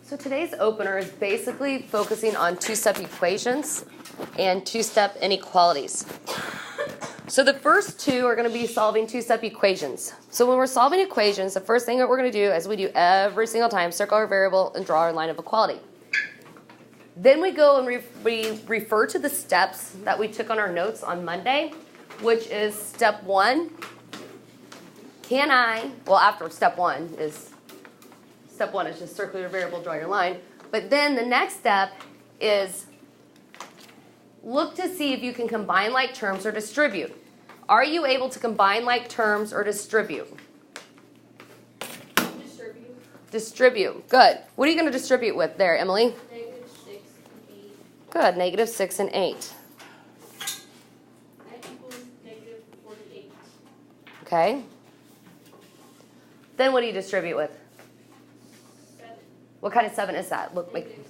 So today's opener is basically focusing on two-step equations and two-step inequalities. So the first two are going to be solving two-step equations. So when we're solving equations, the first thing that we're going to do, as we do every single time, circle our variable and draw our line of equality. Then we go and we refer to the steps that we took on our notes on Monday, which is step one. After step one is just circle your variable, draw your line. But then the next step is look to see if you can combine like terms or distribute. Are you able to combine like terms or distribute? Distribute. Good. What are you going to distribute with there, Emily? -6 and 8. Good. -6 and 8. That equals -48. Okay. Then what do you distribute with? 7. What kind of 7 is that? Look like. -7.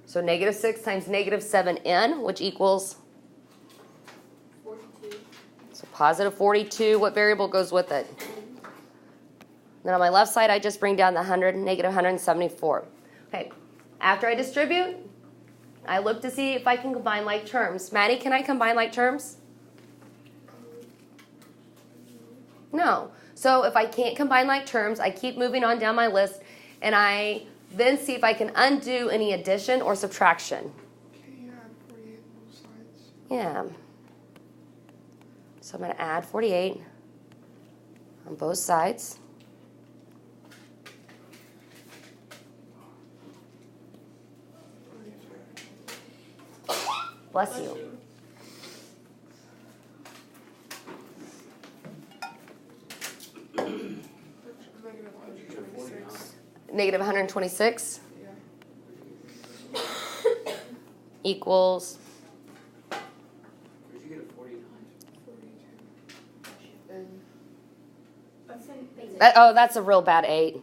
So -6 times -7n, which equals? 42. So positive 42. What variable goes with it? Then on my left side, I just bring down the 100, -174. Okay. After I distribute, I look to see if I can combine like terms. Maddie, can I combine like terms? No. So if I can't combine like terms, I keep moving on down my list, and I then see if I can undo any addition or subtraction. Can you add 48 on both sides? Yeah. So I'm going to add 48 on both sides. Bless you. Negative 126. -126 Yeah. equals, Where'd you get a 49? 42. And that's a real bad 8.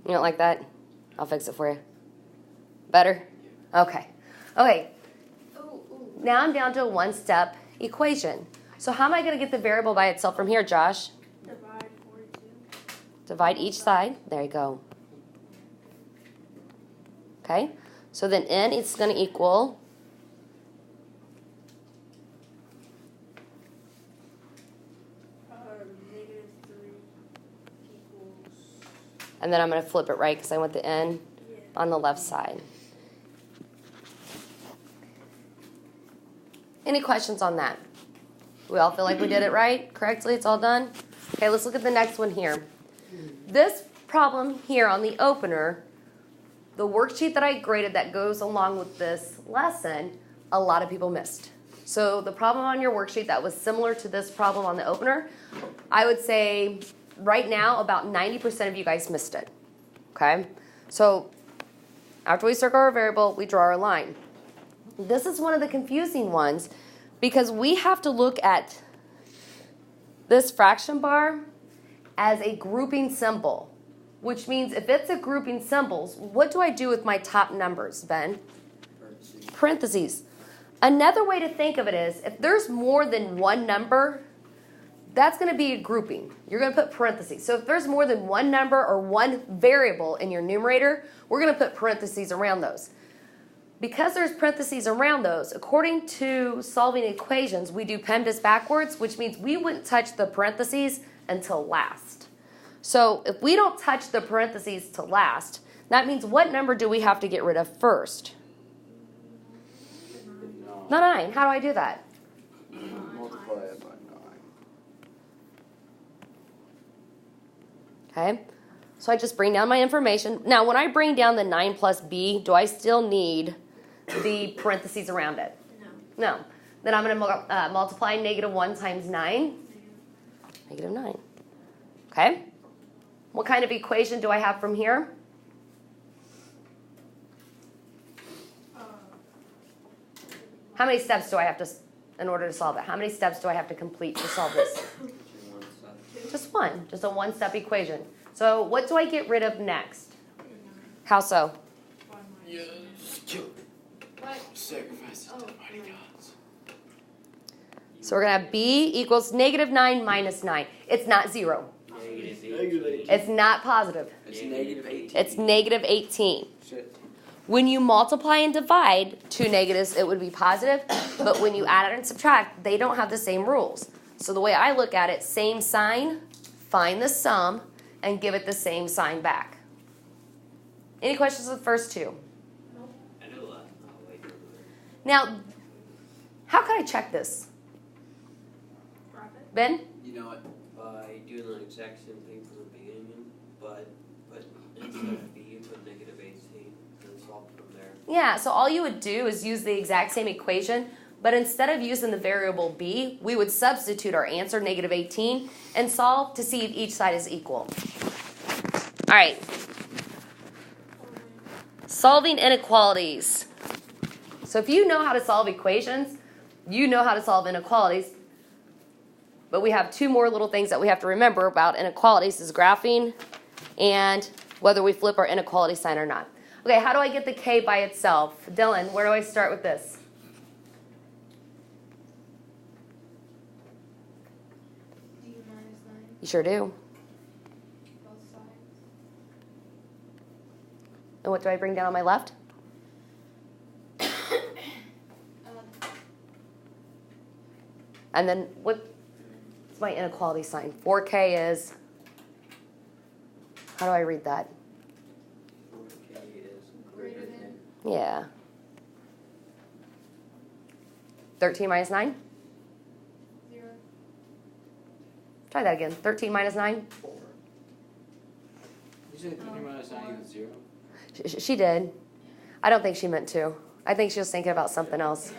You don't like that? I'll fix it for you. Better? Okay. Okay. Now I'm down to a one-step equation. So how am I going to get the variable by itself from here, Josh? Divide 42. Divide each side. There you go. Okay. So then n is going to equal -3 equals. and then I'm going to flip it right because I want the n Yeah. on the left side. Any questions on that? We all feel like we did it right, correctly? It's all done? Okay, let's look at the next one here. This problem here on the opener, the worksheet that I graded that goes along with this lesson, a lot of people missed. So the problem on your worksheet that was similar to this problem on the opener, I would say right now about 90% of you guys missed it. Okay? So after we circle our variable, we draw our line. This is one of the confusing ones because we have to look at this fraction bar as a grouping symbol, which means if it's a grouping symbols, what do I do with my top numbers, Ben? Parentheses. Another way to think of it is if there's more than one number, that's going to be a grouping. You're going to put parentheses. So if there's more than one number or one variable in your numerator, we're going to put parentheses around those. Because there's parentheses around those, according to solving equations, we do PEMDAS backwards, which means we wouldn't touch the parentheses until last. So if we don't touch the parentheses to last, that means what number do we have to get rid of first? No. 9. How do I do that? Multiply it by 9. Okay, so I just bring down my information. Now, when I bring down the 9 plus b, do I still need the parentheses around it? No. No. Then I'm going to multiply -1 times 9. -9. Okay. What kind of equation do I have from here? How many steps do I have to, in order to solve it? How many steps do I have to complete to solve this? Just one. Just a one-step equation. So what do I get rid of next? How so? Yes, sacrifice it to the mighty gods. So we're going to have b equals -9 minus 9. It's not 0. Yeah. It's not positive. It's negative 18. It's negative 18. Shit. When you multiply and divide two negatives, it would be positive. But when you add and subtract, they don't have the same rules. So the way I look at it, same sign, find the sum, and give it the same sign back. Any questions with the first two? I know that. Now, how can I check this? Drop it. Ben? You know it. By doing the exact same thing from the beginning, but instead of b, you put negative 18 and solve from there. Yeah, so all you would do is use the exact same equation, but instead of using the variable b, we would substitute our answer, negative 18, and solve to see if each side is equal. All right. Solving inequalities. So if you know how to solve equations, you know how to solve inequalities. But we have two more little things that we have to remember about inequalities is graphing and whether we flip our inequality sign or not. Okay, how do I get the k by itself? Dylan, where do I start with this? D minus 9, You sure do. both sides. And what do I bring down on my left? And then what's my inequality sign? 4k is, how do I read that? 4k is Greater than. Yeah. 13 minus 9? 0. Try that again. 13 minus 9? 4. You said 3 minus 9 equals 0? She did. I don't think she meant to. I think she was thinking about something else.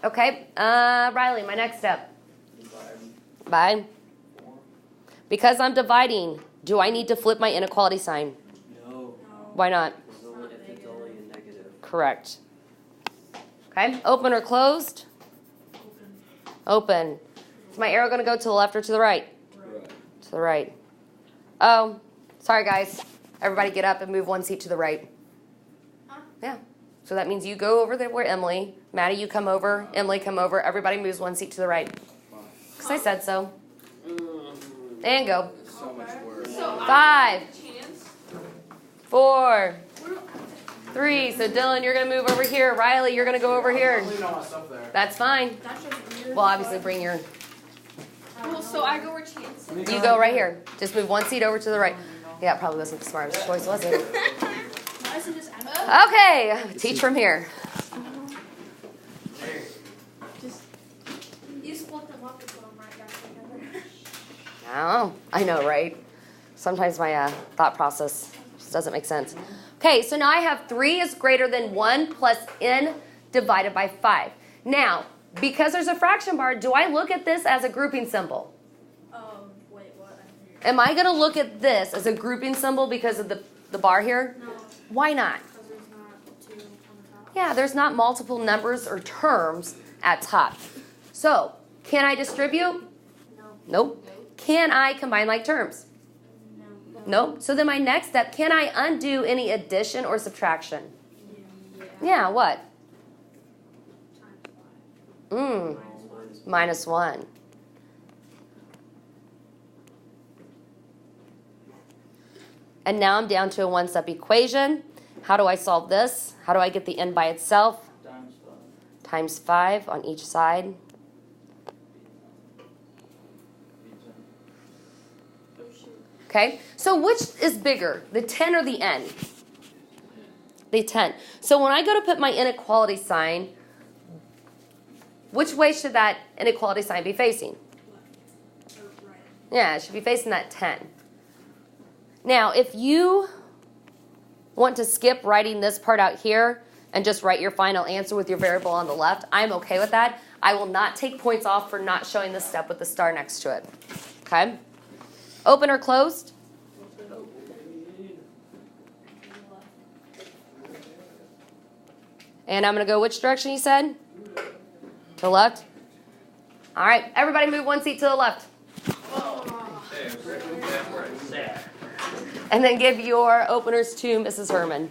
Okay, Riley, my next step. Bye. 4. Because I'm dividing, do I need to flip my inequality sign? no. Why not? It's only, if it's only a negative. Correct. Okay, open or closed? Open. Is my arrow going to go to the left or to the right? Right. To the right. Oh, sorry guys. Everybody get up and move one seat to the right. Huh? Yeah. So that means you go over there where Emily, Maddie, you come over, Emily come over, everybody moves one seat to the right. Because I said so. And go. It's so much worse. So 5, chance. 4, 3. So Dylan, you're going to move over here. Riley, you're going to go over here. I'm leaving all my stuff there. That's fine. That's just weird. Well, obviously bring your, Well, so I go where chance. you go right here. Just move one seat over to the right. Yeah, it probably wasn't the smartest choice, was it? Why doesn't just add Okay, teach from here. Just you split them up and put them right back together. Oh, I know, right? Sometimes my thought process just doesn't make sense. Okay, so now I have 3 is greater than 1 plus n divided by 5. Now, because there's a fraction bar, do I look at this as a grouping symbol? Wait, what? Am I going to look at this as a grouping symbol because of the bar here? No, Why not? because there's not 2 on the top. Yeah, there's not multiple numbers or terms at top. So, can I distribute? No. Nope. Can I combine like terms? No. Nope. So then my next step, can I undo any addition or subtraction? Yeah. Yeah, what? Times 5. Minus 1. And now I'm down to a one-step equation. How do I solve this? How do I get the n by itself? Times 5 on each side. Oh shoot. Okay, so which is bigger, the 10 or the n? The 10. So when I go to put my inequality sign, which way should that inequality sign be facing? Or right. Yeah, it should be facing that 10. Now, if you want to skip writing this part out here and just write your final answer with your variable on the left, I'm okay with that. I will not take points off for not showing this step with the star next to it. Okay? Open or closed? And I'm going to go which direction you said? To the left? All right, everybody move one seat to the left. And then give your openers to Mrs. Herman.